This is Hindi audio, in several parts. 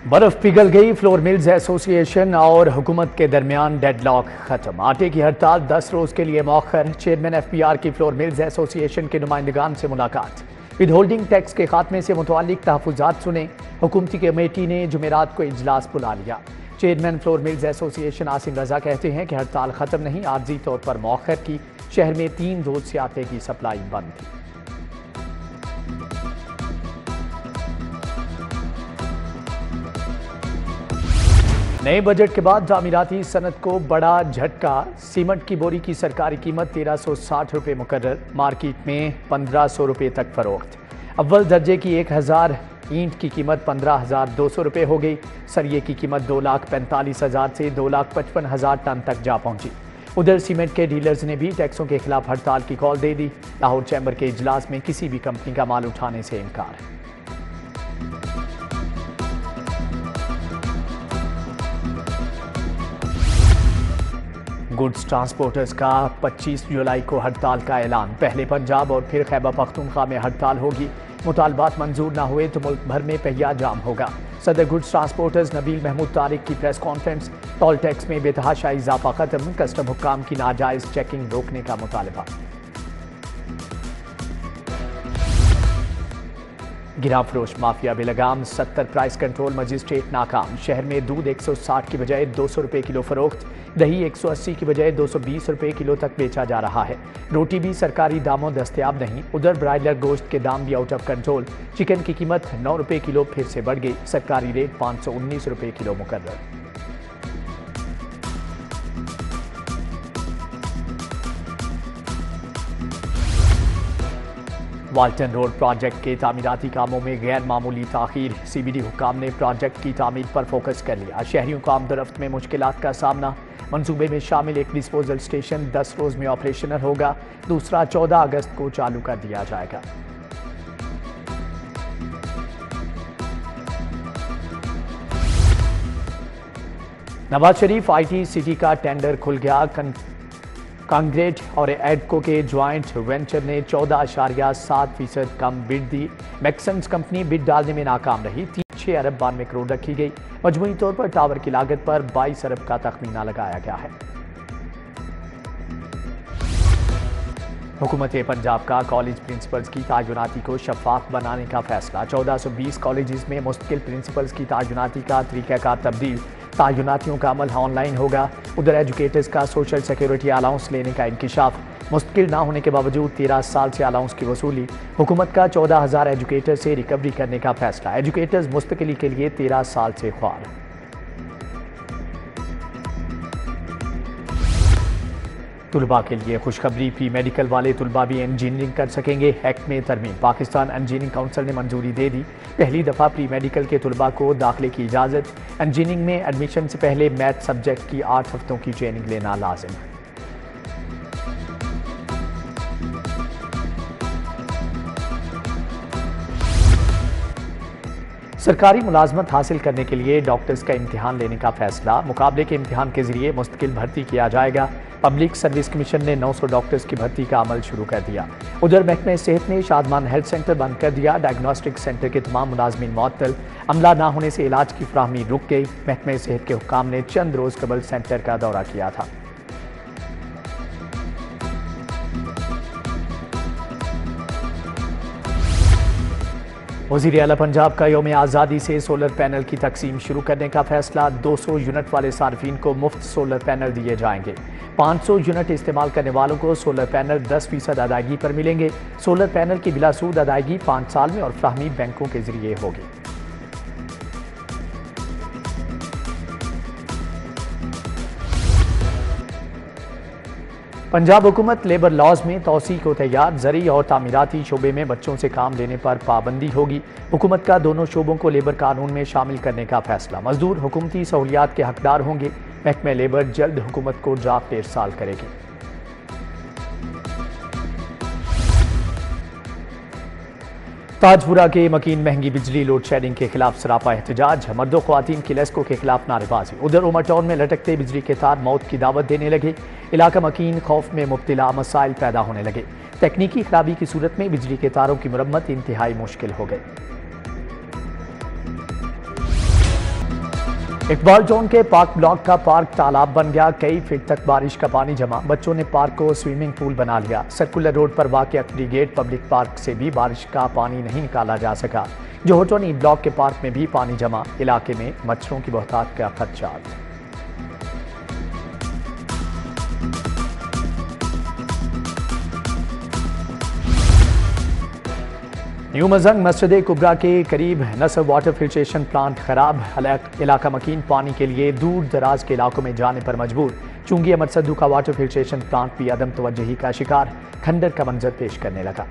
बर्फ पिघल गई, फ्लोर मिल्स एसोसिएशन और हुकूमत के दरमियान डेडलॉक खत्म। आटे की हड़ताल 10 रोज के लिए मौखर। चेयरमैन एफपीआर की फ्लोर मिल्स एसोसिएशन के नुमाइंदगान से मुलाकात। विद होल्डिंग टैक्स के खात्मे से मुतालिक तहफुजात सुने। हुकूमती कमेटी ने जुमेरात को इजलास बुला लिया। Chairman flour mills association Asim Raza कहते हैं कि हड़ताल खत्म नहीं, आर्जी तौर पर मौखर की। शहर में 3 रोज से आटे की सप्लाई बंद थी। नए बजट के बाद तामीराती सनत को बड़ा झटका। सीमेंट की बोरी की सरकारी कीमत 1360 रुपये मुकर्रर, मार्केट में 1500 रुपये तक फरोख्त। अव्वल दर्जे की 1000 ईंट की कीमत 15,200 रुपये हो गई। सरिये की कीमत 2,45,000 से 2,55,000 टन तक जा पहुंची। उधर सीमेंट के डीलर्स ने भी टैक्सों के खिलाफ हड़ताल की कॉल दे दी। लाहौर चैम्बर के इजलास में किसी भी कंपनी का माल उठाने से इनकार। गुड्स ट्रांसपोर्टर्स का 25 जुलाई को हड़ताल का ऐलान। पहले पंजाब और फिर खैबर पख्तूनख्वा में हड़ताल होगी। मुतालबात मंजूर न हुए तो मुल्क भर में पहिया जाम होगा। सदर गुड्स ट्रांसपोर्टर्स नबील महमूद तारिक की प्रेस कॉन्फ्रेंस। टोल टैक्स में बेतहाशा इजाफा खत्म, कस्टम हुक्काम की नाजायज चेकिंग रोकने का मुतालबा। गिरा फरोश माफिया बेलगाम, 70 प्राइस कंट्रोल मजिस्ट्रेट नाकाम। शहर में दूध 160 की बजाय 200 रुपये किलो फरोख्त, दही 180 की बजाय 220 रुपये किलो तक बेचा जा रहा है। रोटी भी सरकारी दामों दस्तयाब नहीं। उधर ब्रायलर गोश्त के दाम भी आउट ऑफ कंट्रोल। चिकन की कीमत 9 रुपये किलो फिर से बढ़ गई। सरकारी रेट 519 रुपये किलो मुकर्रर। वाल्टन रोड प्रोजेक्ट के तामीराती कामों में गैर मामूली ताखीर। सीबीडी हुक्काम ने प्रोजेक्ट की तामीर पर फोकस कर लिया। शहरियों को आमदरफ्त में मुश्किलात का सामना। मंसूबे में शामिल एक डिस्पोजल स्टेशन 10 रोज में ऑपरेशनल होगा। दूसरा 14 अगस्त को चालू कर दिया जाएगा। नवाज शरीफ IT सिटी का टेंडर खुल गया। कांग्रेट और एडको के ज्वाइंट वेंचर ने 14.7% कम बिड दी। मैक्सन्स कंपनी बिड डालने में नाकाम रही। 6 अरब 92 करोड़ रखी गई। मजमूई तौर पर टावर की लागत पर 22 अरब का तखमीना लगाया गया है। हुकूमत पंजाब का कॉलेज प्रिंसिपल्स की तायुनाती को शफाफ बनाने का फैसला। 1420 कॉलेजेस में मुस्तकिल प्रिंसिपल्स की तायुनाती का तरीक़ाकार तब्दील। तायुनातियों का अमल ऑनलाइन होगा। उधर एजुकेटर्स का सोशल सिक्योरिटी अलाउंस लेने का इंकिशाफ। मुस्तकिल ना होने के बावजूद 13 साल से अलाउंस की वसूली। हुकूमत का 14,000 एजुकेटर से रिकवरी करने का फैसला। एजुकेटर्स मुस्तकिली के लिए 13 साल से ख्वार। तुलबा के लिए खुशखबरी, प्री मेडिकल वाले तुलबा भी इंजीनियरिंग कर सकेंगे। एक्ट में तरमीम। पाकिस्तान इंजीनियरिंग काउंसिल ने मंजूरी दे दी। पहली दफ़ा प्री मेडिकल के तुलबा को दाखिले की इजाज़त। इंजीनियरिंग में एडमिशन से पहले मैथ सब्जेक्ट की 8 हफ्तों की ट्रेनिंग लेना लाजिम है। सरकारी मुलाजमत हासिल करने के लिए डॉक्टर्स का इम्तिहान लेने का फैसला। मुकाबले के इम्तिहान के जरिए मुस्तकिल भर्ती किया जाएगा। पब्लिक सर्विस कमीशन ने 900 डॉक्टर्स की भर्ती का अमल शुरू कर दिया। उधर महकमे सेहत ने शादमान हेल्थ सेंटर बंद कर दिया। डायग्नोस्टिक सेंटर के तमाम मुलाजमीन मुअत्तल। अमला ना होने से इलाज की फराहमी रुक गई। महकमे सेहत के हुक्काम ने चंद रोज कबल सेंटर का दौरा किया था। वज़ीर आला पंजाब का यौम आज़ादी से सोलर पैनल की तकसीम शुरू करने का फैसला। 200 यूनिट वाले सार्फिन को मुफ्त सोलर पैनल दिए जाएंगे। 500 यूनिट इस्तेमाल करने वालों को सोलर पैनल 10% अदायगी पर मिलेंगे। सोलर पैनल की बिलासूद अदायगी 5 साल में और फ्राहमी बैंकों के जरिए होगी। पंजाब हुकूमत लेबर लॉज में तौसी को तैयार। ज़री और तामीराती शोबे में बच्चों से काम लेने पर पाबंदी होगी। हुकूमत का दोनों शोबों को लेबर कानून में शामिल करने का फैसला। मजदूर हुकूमती सहूलियात के हकदार होंगे। महकमा लेबर जल्द हुकूमत को ड्राफ्ट इरसाल करेगी। ताजपुरा के मकीन महंगी बिजली लोड शेडिंग के खिलाफ सरापा एहतजाज। मर्दों ख्वातीन की लेस्को के खिलाफ नारेबाजी। उधर उमर टाउन में लटकते बिजली के तार मौत की दावत देने लगे। इलाका मकीन खौफ में मुब्तला, मसाइल पैदा होने लगे। तकनीकी खराबी की सूरत में बिजली के तारों की मुरम्मत इंतहाई मुश्किल हो गई। इकबाल जोन के पार्क ब्लॉक का पार्क तालाब बन गया। कई फीट तक बारिश का पानी जमा। बच्चों ने पार्क को स्विमिंग पूल बना लिया। सर्कुलर रोड पर वाक़ फ्रीगेट पब्लिक पार्क से भी बारिश का पानी नहीं निकाला जा सका। जोहटोनी ब्लॉक के पार्क में भी पानी जमा। इलाके में मच्छरों की बहुतायत का खदशात। न्यू मजंग मस्जिद कुबरा के करीब नसर वाटर फिल्ट्रेशन प्लांट खराब। इलाका मकीन पानी के लिए दूर दराज के इलाकों में जाने पर मजबूर। चुंगी अमर सद्दू का वाटर फिल्ट्रेशन प्लांट भी अदम तवज्जुही का शिकार। खंडर का मंजर पेश करने लगा।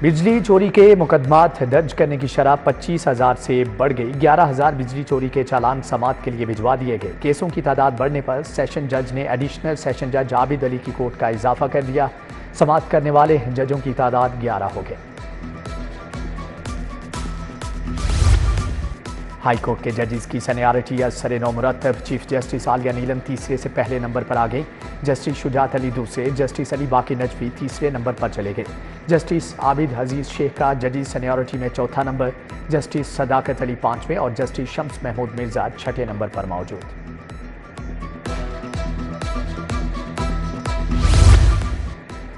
बिजली चोरी के मुकदमात दर्ज करने की शरह 25,000 से बढ़ गई। 11,000 बिजली चोरी के चालान समाअत के लिए भिजवा दिए गए। केसों की तादाद बढ़ने पर सेशन जज ने एडिशनल सेशन जज आबिद अली की कोर्ट का इजाफा कर दिया। समाअत करने वाले जजों की तादाद 11 हो गए। हाई कोर्ट के जजेस की सीनियरिटी असर नौ मुरतब। चीफ जस्टिस आलिया नीलम तीसरे से पहले नंबर पर आ गई। जस्टिस शुजात अली दूसरे, जस्टिस अली बाकी नजवी तीसरे नंबर पर चले गए। जस्टिस आबिद अजीज शेख का जजेस सीनियरिटी में चौथा नंबर, जस्टिस सदाकत अली पांचवें और जस्टिस शम्स महमूद मिर्जा छठे नंबर पर मौजूद।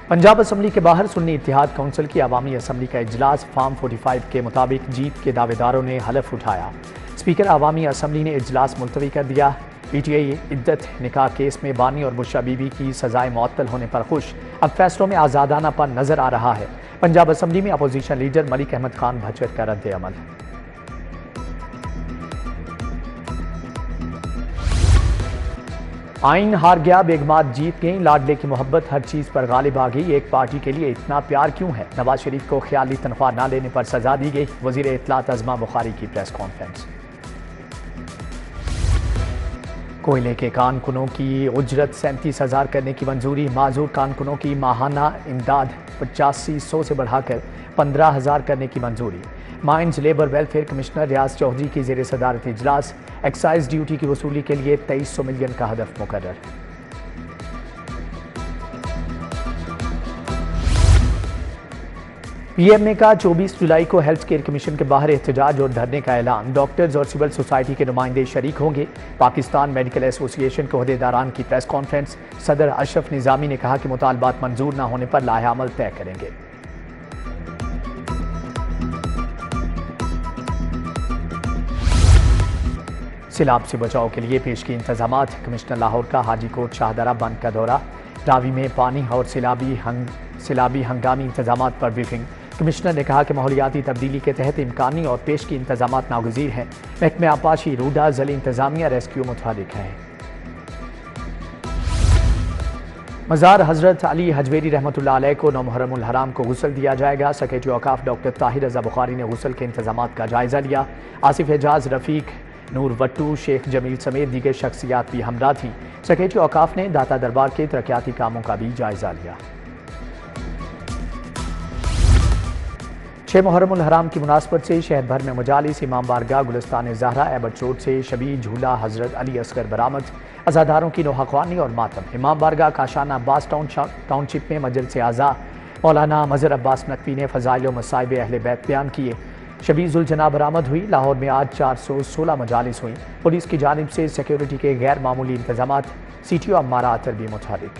पंजाब असम्बली के बाहर सुन्नी इत्तेहाद काउंसिल की अवामी असम्बली का इजलास। फार्म 45 के मुताबिक जीत के दावेदारों ने हलफ उठाया। स्पीकर अवामी असम्बली ने इजलास मुलतवी कर दिया। PTI इद्दत निकाह केस में बानी और बुशरा बीबी की सजाएं मुअत्तल होने पर खुश। अब फैसलों में आज़ादानापन नजर आ रहा है। पंजाब असम्बली में अपोजिशन लीडर मलिक अहमद खान भचर का रद्द अमल। आइन हार गया, बेगमात जीत गई। लाडले की मोहब्बत हर चीज पर गालिब आ गई। एक पार्टी के लिए इतना प्यार क्यों है? नवाज शरीफ को ख्याली तनख्वाह ना लेने पर सजा दी गई। वजीर इत्तलात अज़मा बुखारी की प्रेस कॉन्फ्रेंस। कोयले के कारकुनों की उजरत 37,000 करने की मंजूरी। माजूर कारकुनों की माहाना इमदाद 8500 से बढ़ाकर 15,000 करने की मंजूरी। माइंस लेबर वेलफेयर कमिश्नर रियाज चौधरी की जेर सदारत इजलास। एक्साइज ड्यूटी की वसूली के लिए 2300 मिलियन का हदफ मुकर्रर। PM ने कहा 24 जुलाई को हेल्थ केयर कमीशन के बाहर एहतजाज और धरने का ऐलान। डॉक्टर्स और सिविल सोसाइटी के नुमाइंदे शरीक होंगे। पाकिस्तान मेडिकल एसोसिएशन के अहदेदारान की प्रेस कॉन्फ्रेंस। सदर अशरफ निजामी ने कहा कि मुतालबात मंजूर न होने पर लाहे अमल तय करेंगे। सैलाब से बचाव के लिए पेश की इंतजामात। कमिश्नर लाहौर का हाजी कोट शाहदरा बंद का दौरा। रावी में पानी और सैलाबी हंगामी इंतजामात पर ब्रीफिंग। कमिश्नर ने कहा कि माहौलियाती तब्दीली के तहत इम्कानी और पेश की इंतजामात नागुज़ीर हैं। महकमे आपाशी, रूडा, ज़ली इंतजामिया, रेस्क्यू मुतहरिक है। मज़ार हज़रत अली हजवेरी रहमतुल्लाह अलैह को 9 मुहर्रमुल हराम को गुस्ल दिया जाएगा। सेक्रेटरी औकाफ डॉक्टर ताहिर रज़ा बुखारी ने गुस्ल के इंतजामात का जायज़ा लिया। आसिफ एजाज, रफ़ीक, नूर वट्टू, शेख जमील समेत दीगर शख्सियात भी हमरा थी। सेक्रेटरी औकाफ ने दाता दरबार के तरक्याती कामों का भी जायजा लिया। 6 मुहर्रमुल हराम की मुनासबत से शहर भर में मजालिस, इमाम बारगाह, गुलिस्तान ज़हरा, एबट रोड से शबी झूला हज़रत अली असगर बरामद। अज़ादारों की नोहाख्वानी और मातम। इमाम बारगाह काशाना अब्बास टाउनशिप में मजलिस आज़ा मौलाना मज़हर अब्बास नकवी ने फ़ज़ाइल व मसाइब अहले बैत बयान किए। शबी जुलजना बरामद हुई। लाहौर में आज 416 मजालिस हुई। पुलिस की जानिब से सिक्योरिटी के गैर मामूली इंतजामात। CTO अम्मारा अतर भी मुतहरिक।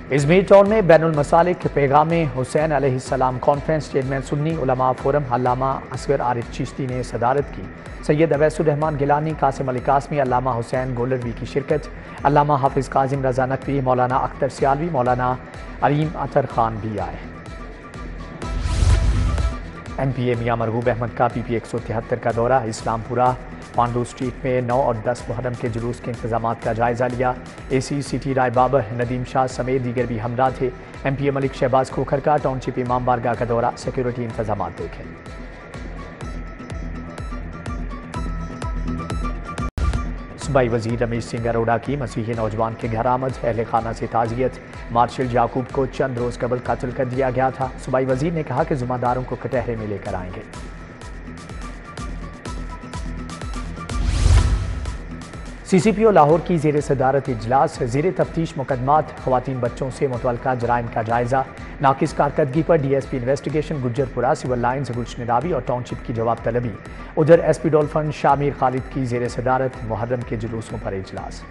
इज़मीर टाउन में बैनुल मसालिक पैगाम हुसैन अलैहिस्सलाम कॉन्फ्रेंस। चेयरमैन सुन्नी उलमा फोरम अल्लामा असगर आरिफ चिश्ती ने सदारत की। सैयद अवैसुर रहमान गिलानी, कासिम अली कासमी, अल्लामा हुसैन गोलरवी की शिरकत। अल्लामा हाफिज़ काजिम रज़ा नकवी, मौलाना अख्तर सियालवी, मौलाना अलीम अतर खान भी आए। MPA मियां मरगूब अहमद का PP 173 का दौरा। इस्लामपुरा पांडू स्ट्रीट में 9 और 10 मुहर्रम के जुलूस के इंतजामात का जायजा लिया। AC सिटी राय बाबर, नदीम शाह समेत दीगर भी हमरा थे। MPA मलिक शहबाज खोखर का टाउनशिप इमाम बारगाह का दौरा। सिक्योरिटी इंतजामात देखें। सूबाई वजीर रमेश सिंह अरोड़ा की मसीही नौजवान के घर आमद। अहले खाना से ताज़ियत। मार्शल याकूब को चंद रोज कबल कत्ल कर दिया गया था। सूबाई वजीर ने कहा कि जिम्मेदारों को कटहरे में लेकर आएंगे। CCPO लाहौर की ज़ेर सदारत इजलास ज़ेर तफ्तीश मुकदमात ख़वातीन बच्चों से मुतल्लिका जराइम का जायज़ा। नाकिस कारकर्दगी पर DSP investigation Gujjarpura civil lines Gulshan Ravi और टाउनशिप की जवाब तलबी। उधर SP डॉल्फन शामिर खालिद की ज़ेर सदारत मुहर्रम के जुलूसों पर इजलास।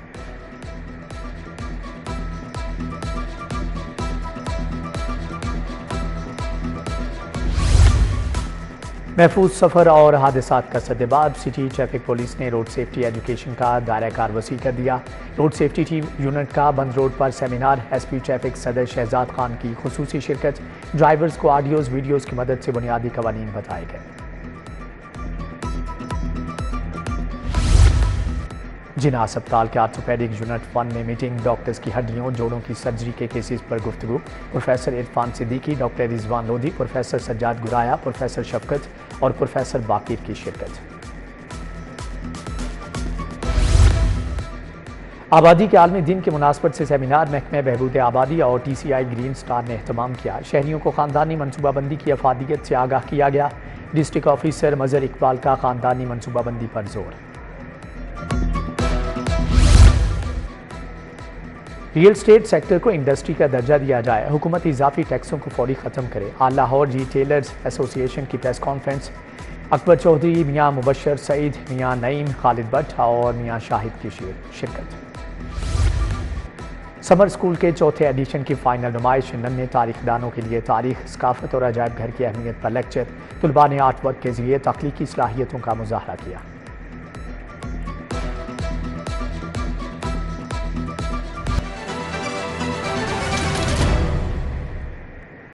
महफूज सफ़र और हादसात का सद्देबाब। सिटी ट्रैफिक पुलिस ने रोड सेफ्टी एजुकेशन का दायरा कार वसी कर दिया। रोड सेफ्टी टीम यूनिट का बंद रोड पर सेमिनार। SP ट्रैफिक सदर शहजाद खान की खुसूसी शिरकत। ड्राइवर्स को ऑडियोज़ वीडियोज़ की मदद से बुनियादी कवानीन बताए गए। जिना अस्पताल के आर्थोपेडिक यूनिट 1 में मीटिंग। डॉक्टर्स की हड्डियों जोड़ों की सर्जरी के केसेस पर गुफ्तगू। Professor Irfan Siddiqui, doctor Rizwan Lodhi, professor Sajjad Guraya, professor Shafqat और प्रोफेसर बाकिर की शिरकत। आबादी के आलमी दिन के मुनासबत से सेमिनार महकमे बहबूद आबादी और TCI ग्रीन स्टार ने एहतमाम किया। शहरियों को खानदानी मनसूबाबंदी की अफादियत से आगाह किया गया। डिस्ट्रिक्ट ऑफिसर मजहर इकबाल का खानदानी मनसूबाबंदी पर जोर। रियल स्टेट सेक्टर को इंडस्ट्री का दर्जा दिया जाए। हुकूमत इजाफी टैक्सों को फौरी ख़त्म करे। आल लाहौर रिटेलर्स एसोसिएशन की प्रेस कॉन्फ्रेंस। अकबर चौधरी, मियाँ मुबशर सईद, मियाँ नईम, खालिद भट्ट और मियाँ शाहिद की शिरकत। समर स्कूल के चौथे एडिशन की फाइनल नुमाइश। नन्हे तारीखदानों के लिए तारीख, सकाफत और अजायब घर की अहमियत पर लेक्चर। तुलबा ने आर्ट वर्क के जरिए तख्लीकी सलाहियतों का मुजाहरा किया।